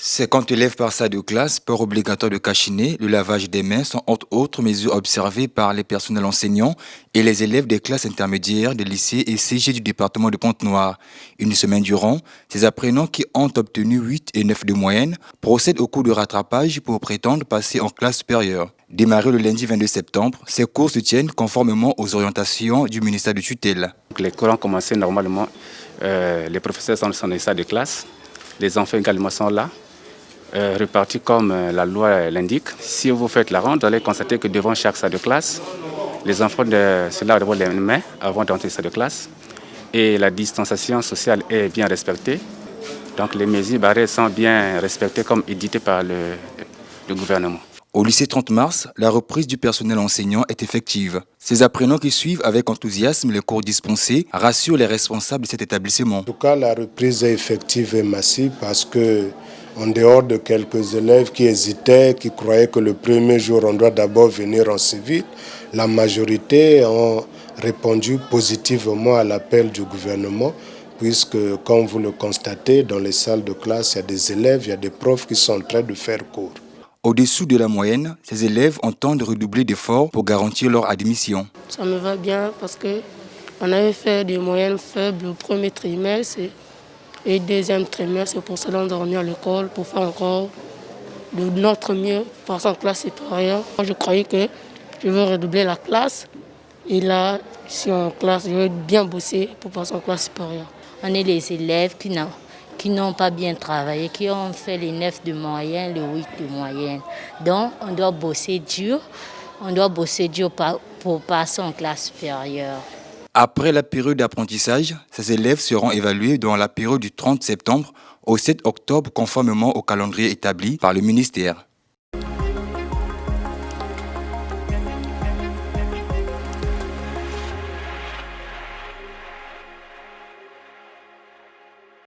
50 élèves par salle de classe, port obligatoire de cache-nez, le lavage des mains sont entre autres mesures observées par les personnels enseignants et les élèves des classes intermédiaires des lycées et CG du département de Pointe-Noire. Une semaine durant, ces apprenants qui ont obtenu 8 et 9 de moyenne procèdent au cours de rattrapage pour prétendre passer en classe supérieure. Démarré le lundi 22 septembre, ces cours se tiennent conformément aux orientations du ministère de tutelle. Les cours ont commencé normalement, les professeurs sont dans les salles de classe, les enfants également sont là. Repartis comme la loi l'indique. Si vous faites la ronde, vous allez constater que devant chaque salle de classe, les enfants se lavent d'abord les mains avant d'entrer dans la salle de classe. Et la distanciation sociale est bien respectée. Donc les mesures barrières sont bien respectées comme éditées par le gouvernement. Au lycée 30 mars, la reprise du personnel enseignant est effective. Ces apprenants qui suivent avec enthousiasme les cours dispensés rassurent les responsables de cet établissement. En tout cas, la reprise est effective et massive parce que, en dehors de quelques élèves qui hésitaient, qui croyaient que le premier jour, on doit d'abord venir en civil, la majorité ont répondu positivement à l'appel du gouvernement, puisque, comme vous le constatez, dans les salles de classe, il y a des élèves, il y a des profs qui sont en train de faire cours. Au-dessous de la moyenne, ces élèves entendent redoubler d'efforts pour garantir leur admission. Ça me va bien parce qu'on avait fait des moyennes faibles au premier trimestre et deuxième trimestre. C'est pour cela qu'on doit revenir à l'école pour faire encore de notre mieux pour passer en classe supérieure. Moi, je croyais que je veux redoubler la classe et là, je suis en classe, je vais bien bosser pour passer en classe supérieure. On est les élèves qui n'ont pas bien travaillé, qui ont fait les 9 de moyenne, les 8 de moyenne. Donc, on doit bosser dur pour passer en classe supérieure. Après la période d'apprentissage, ces élèves seront évalués dans la période du 30 septembre au 7 octobre conformément au calendrier établi par le ministère.